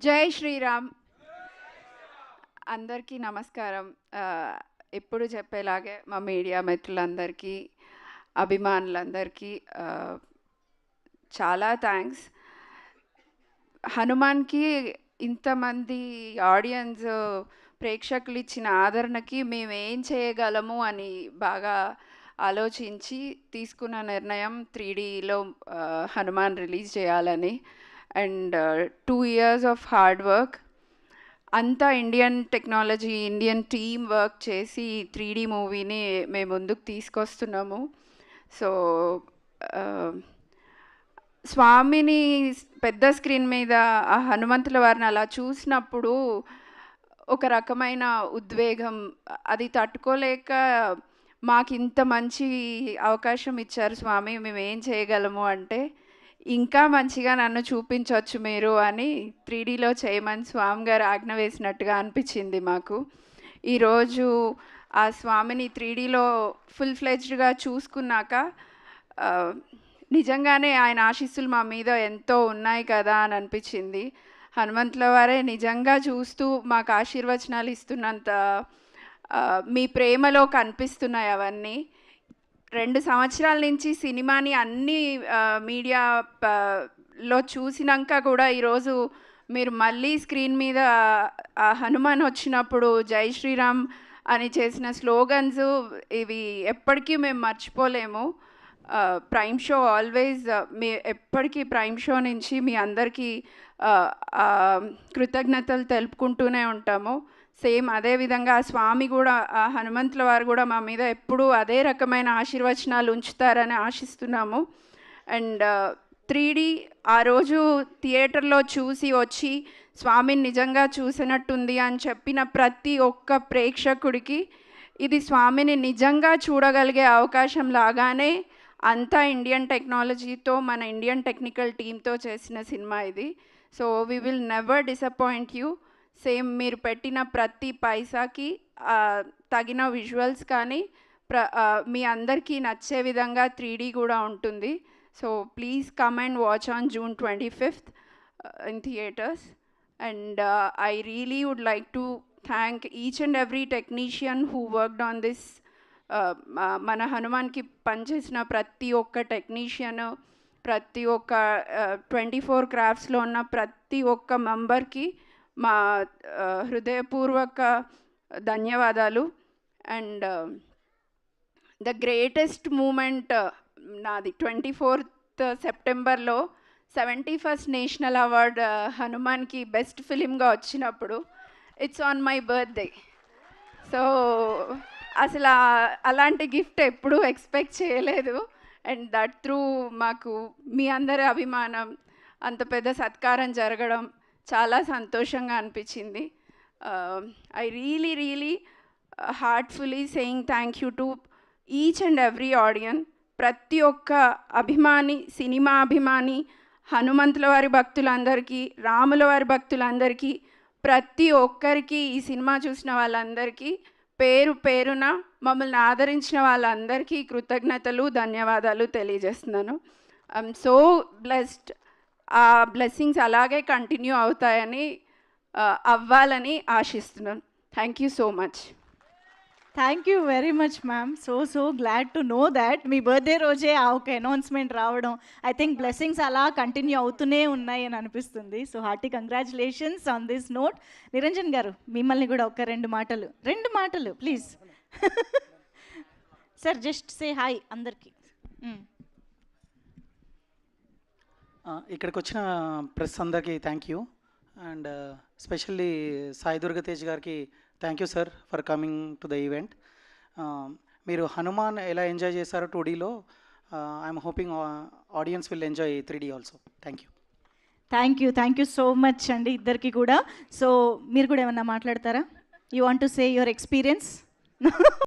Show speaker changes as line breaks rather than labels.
జై శ్రీరామ్. అందరికీ నమస్కారం. ఎప్పుడు చెప్పేలాగే మా మీడియా మిత్రులందరికీ, అభిమానులందరికీ చాలా థ్యాంక్స్. హనుమాన్కి ఇంతమంది ఆడియన్స్, ప్రేక్షకులు ఇచ్చిన ఆదరణకి మేము ఏం చేయగలము అని బాగా ఆలోచించి తీసుకున్న నిర్ణయం 3Dలో హనుమాన్ రిలీజ్ చేయాలని. And 2 years of hard work, అంతా Indian technology, Indian team work చేసి 3D మూవీని మేము ముందుకు తీసుకొస్తున్నాము. సో స్వామిని పెద్ద స్క్రీన్ మీద ఆ హనుమంతుల వారిని అలా చూసినప్పుడు ఒక రకమైన ఉద్వేగం, అది తట్టుకోలేక మాకు ఇంత మంచి అవకాశం ఇచ్చారు స్వామి, మేము ఏం చేయగలము అంటే ఇంకా మంచిగా నన్ను చూపించవచ్చు మీరు అని 3Dలో చేయమని స్వామి గారు ఆజ్ఞ వేసినట్టుగా అనిపించింది మాకు. ఈరోజు ఆ స్వామిని 3Dలో ఫుల్ ఫ్లెడ్జ్డ్గా చూసుకున్నాక నిజంగానే ఆయన ఆశీస్సులు మా మీద ఎంతో ఉన్నాయి కదా అని అనిపించింది. హనుమంతుల వారే నిజంగా చూస్తూ మాకు ఆశీర్వచనాలు ఇస్తున్నంత మీ ప్రేమలో కనిపిస్తున్నాయి అవన్నీ. 2 సంవత్సరాల నుంచి సినిమాని అన్ని మీడియాలో చూసినాక కూడా ఈరోజు మీరు మళ్ళీ స్క్రీన్ మీద హనుమాన్ వచ్చినప్పుడు జై శ్రీరామ్ అని చేసిన స్లోగన్స్ ఇవి ఎప్పటికీ మేము మర్చిపోలేము. ప్రైమ్ షో ఆల్వేస్ మీ ఎప్పటికీ ప్రైమ్ షో నుంచి మీ అందరికీ కృతజ్ఞతలు తెలుపుకుంటూనే ఉంటాము. సేమ్ అదేవిధంగా స్వామి కూడా, ఆ హనుమంతుల వారు కూడా మా మీద ఎప్పుడూ అదే రకమైన ఆశీర్వచనాలు ఉంచుతారని ఆశిస్తున్నాము. అండ్ 3D ఆ రోజు థియేటర్లో చూసి వచ్చి స్వామిని నిజంగా చూసినట్టుంది అని చెప్పిన ప్రతి ఒక్క ప్రేక్షకుడికి ఇది స్వామిని నిజంగా చూడగలిగే అవకాశం లాగానే అంతా ఇండియన్ టెక్నాలజీతో, మన ఇండియన్ టెక్నికల్ టీమ్తో చేసిన సినిమా ఇది. So we will never disappoint you. Same మీరు పెట్టిన ప్రతి పైసాకి తగిన విజువల్స్ కానీ మీ అందరికీ నచ్చే విధంగా 3D కూడా ఉంటుంది. So please come and watch on June 25th in theaters. And I really would like to thank each and every technician who worked on this. మన హనుమాన్కి పనిచేసిన ప్రతి ఒక్క టెక్నీషియన్, ప్రతి ఒక్క 24 క్రాఫ్ట్స్లో ఉన్న ప్రతి ఒక్క మెంబర్కి మా హృదయపూర్వక ధన్యవాదాలు. అండ్ ద గ్రేటెస్ట్ మూమెంట్ నాది 24th సెప్టెంబర్లో 71st నేషనల్ అవార్డ్ హనుమాన్కి బెస్ట్ ఫిలింగా వచ్చినప్పుడు it's on my birthday. So అసలు అలాంటి గిఫ్ట్ ఎప్పుడూ ఎక్స్పెక్ట్ చేయలేదు. అండ్ దట్ త్రూ మాకు మీ అందరి అభిమానం, అంత పెద్ద సత్కారం జరగడం చాలా సంతోషంగా అనిపించింది. I really heartfully saying thank you to each and every audience. ప్రతి ఒక్క అభిమాని, సినిమా అభిమాని, హనుమంతుల వారి భక్తులందరికీ, రాముల వారి భక్తులందరికీ, ప్రతి ఒక్కరికి, ఈ సినిమా చూసిన వాళ్ళందరికీ పేరు పేరున మమ్మల్ని ఆదరించిన వాళ్ళందరికీ కృతజ్ఞతలు, ధన్యవాదాలు తెలియజేస్తున్నాను. I'm so blessed. ఆ బ్లెస్సింగ్స్ అలాగే కంటిన్యూ అవుతాయని, అవ్వాలని ఆశిస్తున్నాను. Thank you so much.
Thank you very much ma'am. So glad to know that me birthday రోజే ఆ ఒక అనౌన్స్మెంట్ రావడం, ఐ థింక్ బ్లెస్సింగ్స్ అలా కంటిన్యూ అవుతూనే ఉన్నాయి అని అనిపిస్తుంది. So hearty congratulations on this note. Niranjan గారు, మిమ్మల్ని కూడా ఒక 2 మాటలు please. Sir just say hi అందరికీ.
ఇక్కడికి వచ్చిన ప్రెస్ అందరికీ thank you. And specially Sai Durgatej గారికి thank you sir for coming to the event. మీరు హనుమాన్ ఎలా ఎంజాయ్ చేశారో 2Dలో, I'm hoping audience will enjoy 3D also. Thank you.
Thank you so much అండి ఇద్దరికి కూడా. సో మీరు కూడా ఏమన్నా మాట్లాడతారా? You want to say your experience?